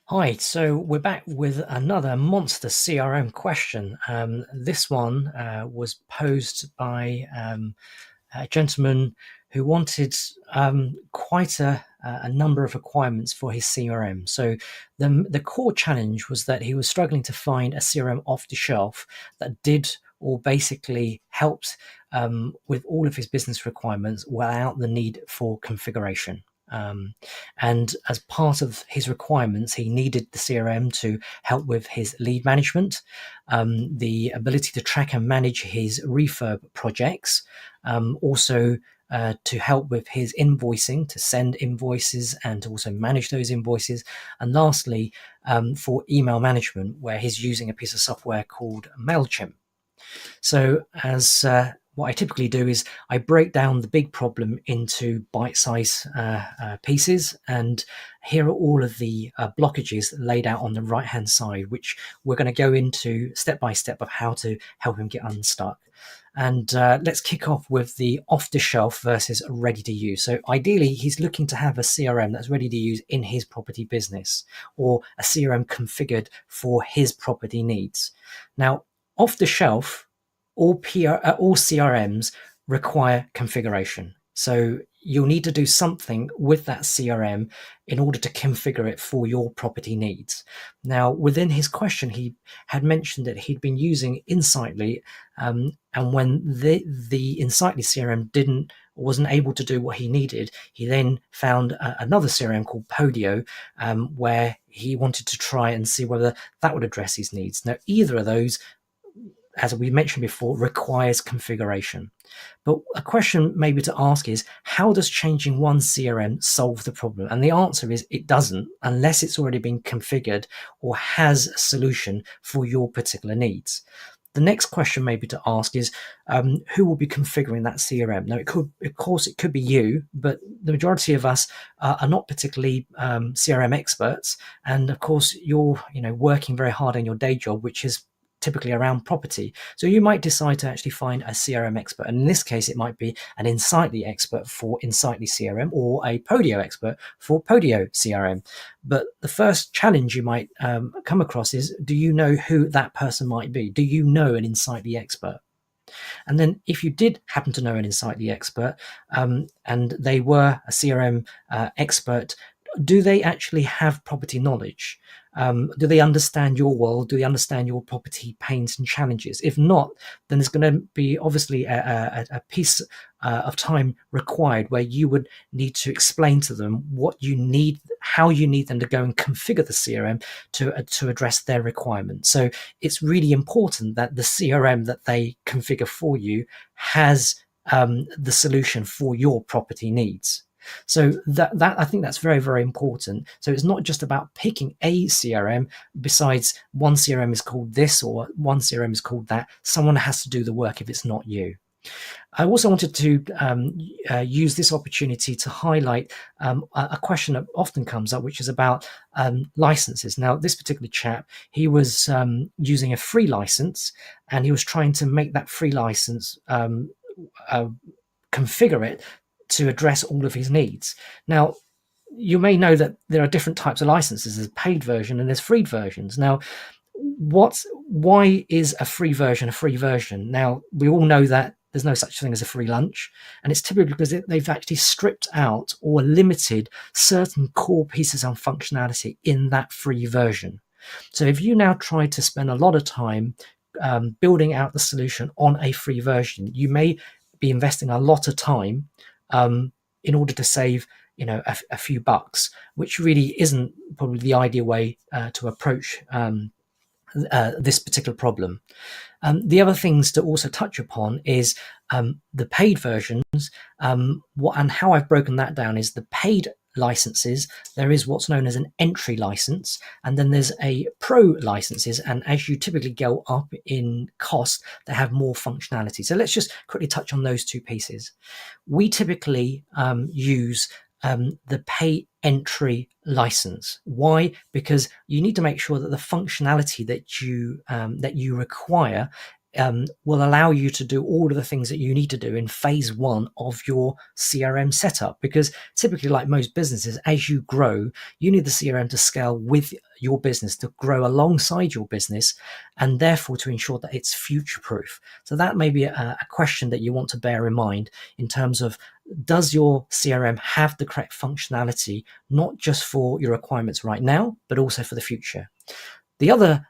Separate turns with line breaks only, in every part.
Hi, so we're back with another monster CRM question. This one was posed by a gentleman who wanted quite a number of requirements for his CRM. So the core challenge was that he was struggling to find a CRM off the shelf that did or basically helped with all of his business requirements without the need for configuration. Um, and as part of his requirements, he needed the CRM to help with his lead management, the ability to track and manage his refurb projects, also to help with his invoicing, to send invoices and to also manage those invoices. And lastly, for email management, where he's using a piece of software called MailChimp. So, as what I typically do is I break down the big problem into bite-sized pieces, and here are all of the blockages laid out on the right-hand side, which we're going to go into step by step of how to help him get unstuck. And let's kick off with the off-the-shelf versus ready to use. So ideally, he's looking to have a CRM that's ready to use in his property business, or a CRM configured for his property needs. Now, off the shelf, all CRMs require configuration. So you'll need to do something with that CRM in order to configure it for your property needs. Now, within his question, he had mentioned that he'd been using Insightly, and when the Insightly CRM wasn't able to do what he needed, he then found another CRM called Podio, where he wanted to try and see whether that would address his needs. Now, either of those, as we mentioned before, requires configuration. But a question maybe to ask is, how does changing one CRM solve the problem? And the answer is it doesn't, unless it's already been configured or has a solution for your particular needs. The next question maybe to ask is, who will be configuring that CRM? Now, of course, it could be you, but the majority of us are not particularly CRM experts. And of course, you're working very hard in your day job, which is typically around property. So you might decide to actually find a CRM expert. And in this case, it might be an Insightly expert for Insightly CRM, or a Podio expert for Podio CRM. But the first challenge you might come across is, do you know who that person might be? Do you know an Insightly expert? And then if you did happen to know an Insightly expert, and they were a CRM expert, do they actually have property knowledge? Do they understand your world? Do they understand your property pains and challenges? If not, then there's going to be obviously a piece of time required where you would need to explain to them what you need, how you need them to go and configure the CRM to address their requirements. So it's really important that the CRM that they configure for you has the solution for your property needs. So that I think that's very, very important. So it's not just about picking a CRM. Besides, one CRM is called this or one CRM is called that. Someone has to do the work if it's not you. I also wanted to use this opportunity to highlight a question that often comes up, which is about licenses. Now, this particular chap, he was using a free license, and he was trying to make that free license configure it to address all of his needs. Now, you may know that there are different types of licenses. There's paid version and there's free versions. Now, why is a free version a free version? Now, we all know that there's no such thing as a free lunch, and it's typically because they've actually stripped out or limited certain core pieces of functionality in that free version. So if you now try to spend a lot of time building out the solution on a free version, you may be investing a lot of time in order to save a few bucks, which really isn't probably the ideal way to approach this particular problem. The other things to also touch upon is the paid versions. And how I've broken that down is the paid licenses. There is what's known as an entry license, and then there's a pro licenses. And as you typically go up in cost, they have more functionality. So let's just quickly touch on those two pieces. We typically use the pay entry license. Why? Because you need to make sure that the functionality that you require will allow you to do all of the things that you need to do in phase one of your CRM setup. Because typically, like most businesses, as you grow, you need the CRM to scale with your business, to grow alongside your business, and therefore to ensure that it's future proof. So that may be a question that you want to bear in mind in terms of, does your CRM have the correct functionality, not just for your requirements right now, but also for the future? The other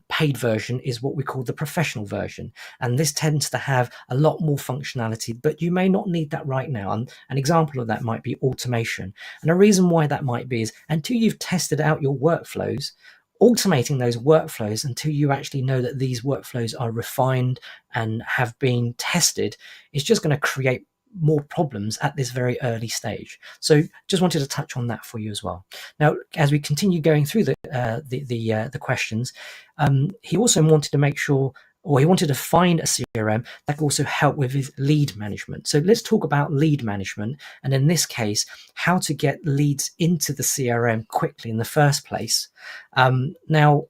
paid version is what we call the professional version, and this tends to have a lot more functionality, but you may not need that right now. And an example of that might be automation. And a reason why that might be is, until you've tested out your workflows, automating those workflows until you actually know that these workflows are refined and have been tested is just going to create more problems at this very early stage. Just wanted to touch on that for you as well. Now, as we continue going through the questions, he also wanted to make sure, or he wanted to find a CRM that could also help with his lead management. So let's talk about lead management, and in this case, how to get leads into the CRM quickly in the first place. Now,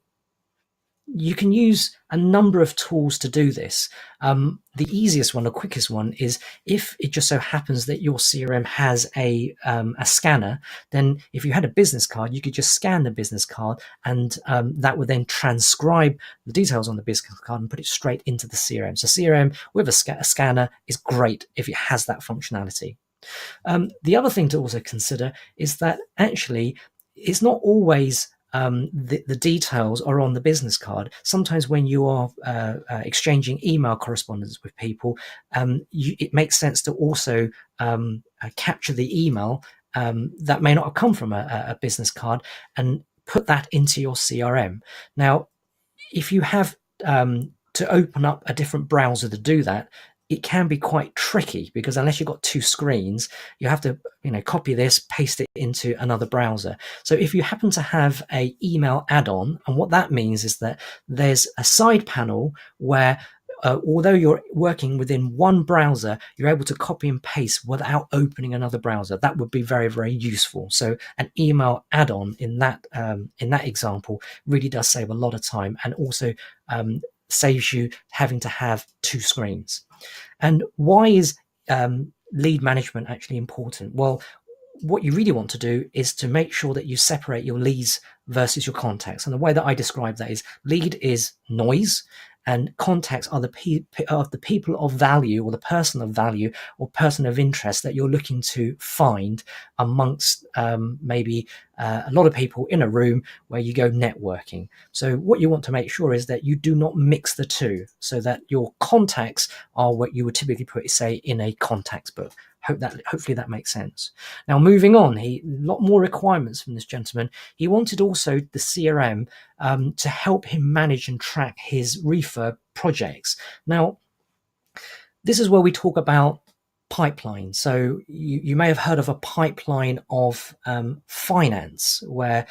you can use a number of tools to do this. The easiest one, the quickest one, is if it just so happens that your CRM has a scanner, then if you had a business card, you could just scan the business card, and that would then transcribe the details on the business card and put it straight into the CRM. So CRM with a scanner is great if it has that functionality. The other thing to also consider is that actually it's not always the details are on the business card. Sometimes when you are exchanging email correspondence with people, it makes sense to also capture the email that may not have come from a business card and put that into your CRM. Now, if you have to open up a different browser to do that, it can be quite tricky, because unless you've got two screens, you have to copy this, paste it into another browser. So if you happen to have a email add-on, and what that means is that there's a side panel where although you're working within one browser, you're able to copy and paste without opening another browser. That would be very, very useful. So an email add-on in that example really does save a lot of time, and also saves you having to have two screens. And why is lead management actually important? Well, what you really want to do is to make sure that you separate your leads versus your contacts. And the way that I describe that is, lead is noise, and contacts are the people of value, or the person of value or person of interest that you're looking to find amongst maybe a lot of people in a room where you go networking. So what you want to make sure is that you do not mix the two, so that your contacts are what you would typically put, say, in a contacts book. Hopefully that makes sense. Now, moving on, a lot more requirements from this gentleman. He wanted also the CRM to help him manage and track his refurb projects. Now, this is where we talk about pipeline. So you may have heard of a pipeline of finance, where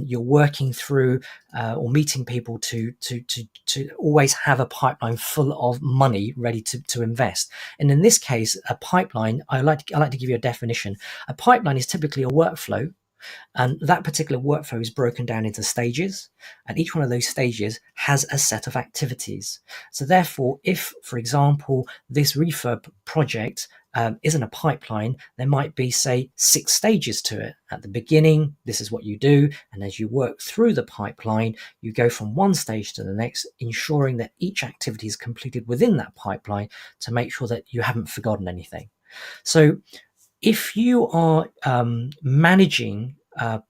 you're working through or meeting people to always have a pipeline full of money ready to invest. And in this case, a pipeline, I like to give you a definition. A pipeline is typically a workflow, and that particular workflow is broken down into stages, and each one of those stages has a set of activities. So therefore, if, for example, this refurb project isn't a pipeline, there might be, say, 6 stages to it. At the beginning, this is what you do, and as you work through the pipeline, you go from one stage to the next, ensuring that each activity is completed within that pipeline to make sure that you haven't forgotten anything. So if you are managing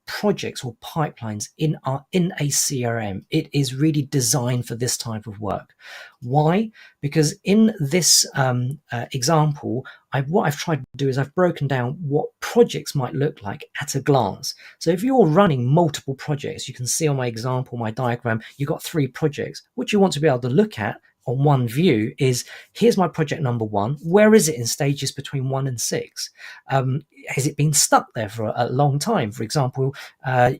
projects or pipelines in a CRM, it is really designed for this type of work. Why? Because in this example, what I've tried to do is I've broken down what projects might look like at a glance. So if you're running multiple projects, you can see on my example, my diagram, you've got 3 projects. What you want to be able to look at on one view is, here's my project number 1. Where is it in stages between 1 and 6? Has it been stuck there for a long time? For example,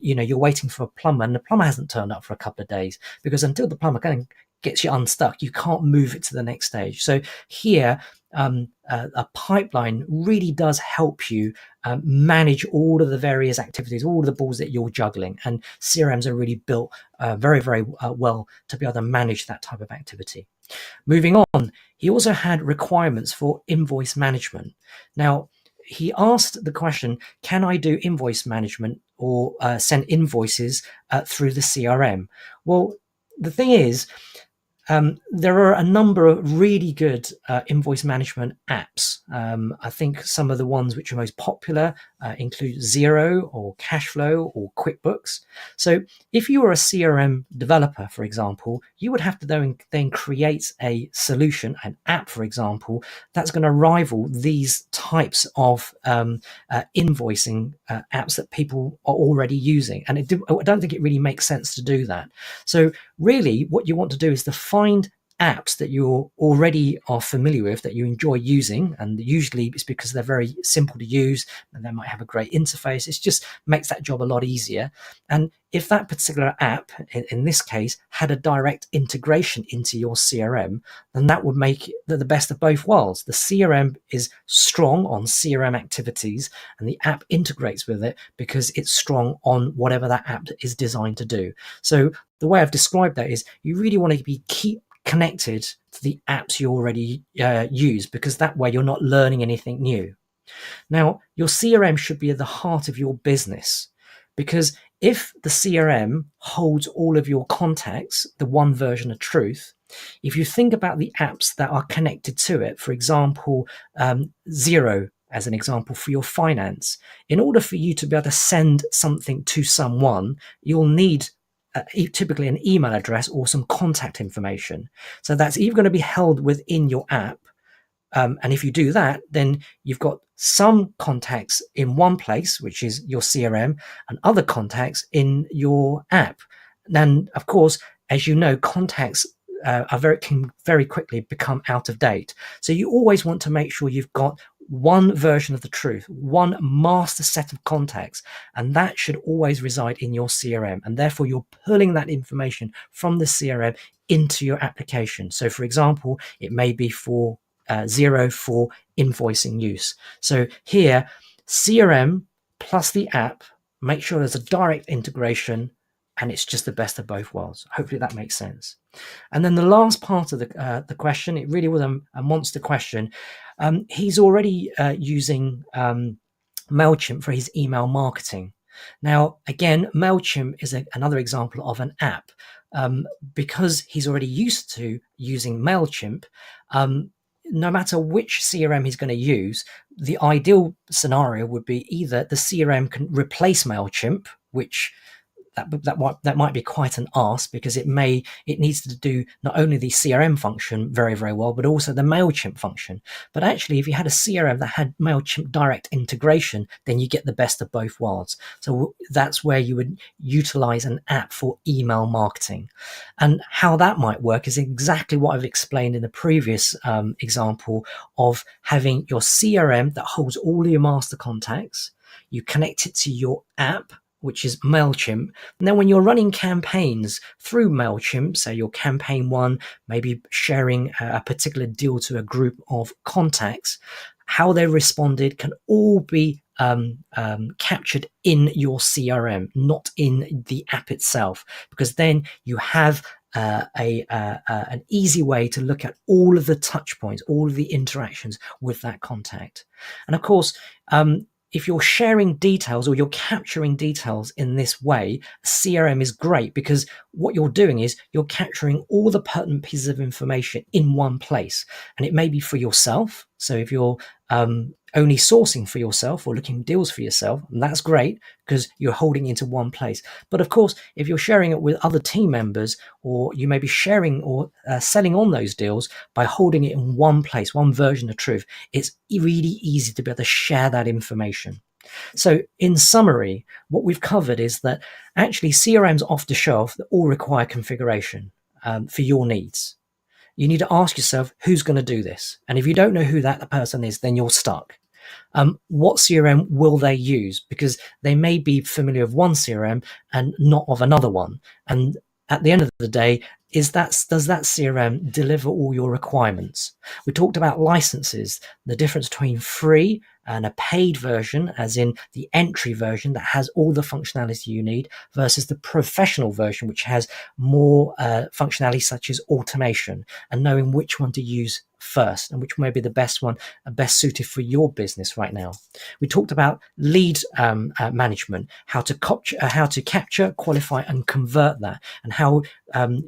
you're waiting for a plumber, and the plumber hasn't turned up for a couple of days, because until the plumber gets you unstuck, you can't move it to the next stage. So here, a pipeline really does help you manage all of the various activities, all of the balls that you're juggling. And CRMs are really built very, very well to be able to manage that type of activity. Moving on, he also had requirements for invoice management. Now, he asked the question, can I do invoice management or send invoices through the CRM? Well, the thing is, there are a number of really good invoice management apps. I think some of the ones which are most popular include Xero or Cashflow or QuickBooks. So if you were a CRM developer, for example, you would have to then create a solution, an app, for example, that's going to rival these types of invoicing apps that people are already using. And I don't think it really makes sense to do that. So really what you want to do is to find apps that you already are familiar with, that you enjoy using, and usually it's because they're very simple to use and they might have a great interface. It just makes that job a lot easier. And if that particular app, in this case, had a direct integration into your CRM, then that would make it the best of both worlds. The CRM is strong on CRM activities and the app integrates with it because it's strong on whatever that app is designed to do. So the way I've described that is you really want to keep connected to the apps you already use, because that way you're not learning anything new. Now, your CRM should be at the heart of your business, because if the CRM holds all of your contacts, the one version of truth, if you think about the apps that are connected to it, for example, Xero as an example for your finance, in order for you to be able to send something to someone, you'll need typically an email address or some contact information. So that's either going to be held within your app. And if you do that, then you've got some contacts in one place, which is your CRM, and other contacts in your app. And of course, as you know, contacts can very quickly become out of date. So you always want to make sure you've got one version of the truth, one master set of contacts, and that should always reside in your CRM. And therefore, you're pulling that information from the CRM into your application. So, for example, it may be for Xero for invoicing use. So here, CRM plus the app, make sure there's a direct integration, and it's just the best of both worlds. Hopefully that makes sense. And then the last part of the question, it really was a monster question. He's already using MailChimp for his email marketing. Now, again, MailChimp is another example of an app. Because he's already used to using MailChimp, no matter which CRM he's going to use, the ideal scenario would be either the CRM can replace MailChimp, which that might be quite an ask, because it needs to do not only the CRM function very, very well, but also the MailChimp function. But actually, if you had a CRM that had MailChimp direct integration, then you get the best of both worlds. So that's where you would utilize an app for email marketing. And how that might work is exactly what I've explained in the previous example of having your CRM that holds all your master contacts. You connect it to your app, which is MailChimp. And then when you're running campaigns through MailChimp, say your campaign one, maybe sharing a particular deal to a group of contacts, how they responded can all be captured in your CRM, not in the app itself, because then you have an easy way to look at all of the touch points, all of the interactions with that contact. And of course, if you're sharing details or you're capturing details in this way, CRM is great, because what you're doing is you're capturing all the pertinent pieces of information in one place. And it may be for yourself. So if you're only sourcing for yourself or looking deals for yourself, and that's great because you're holding it into one place. But of course, if you're sharing it with other team members, or you may be sharing or selling on those deals by holding it in one place, one version of truth, it's really easy to be able to share that information. So in summary, what we've covered is that actually CRMs off the shelf that all require configuration for your needs. You need to ask yourself, who's going to do this? And if you don't know who that person is, then you're stuck. What CRM will they use? Because they may be familiar with one CRM and not of another one. And at the end of the day, does that CRM deliver all your requirements? We talked about licenses, the difference between free and a paid version, as in the entry version that has all the functionality you need, versus the professional version, which has more functionality such as automation, and knowing which one to use first and which may be the best one, best suited for your business right now. We talked about lead management, how to capture, qualify, and convert that, and how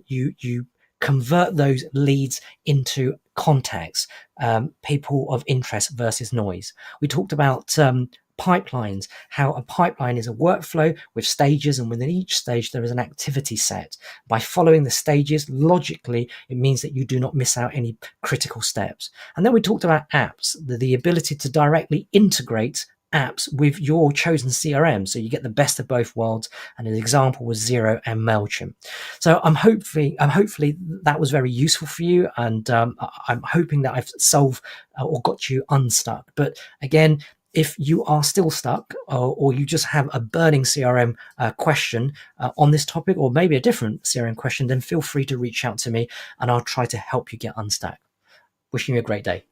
you convert those leads into contacts, people of interest versus noise. We talked about pipelines, how a pipeline is a workflow with stages, and within each stage there is an activity set. By following the stages logically, it means that you do not miss out any critical steps. And then we talked about apps, the ability to directly integrate apps with your chosen CRM, so you get the best of both worlds. And an example was Xero and MailChimp. So I'm hopefully that was very useful for you, and I'm hoping that I've solved or got you unstuck. But again, if you are still stuck, or you just have a burning CRM question on this topic, or maybe a different CRM question, then feel free to reach out to me and I'll try to help you get unstuck. Wishing you a great day.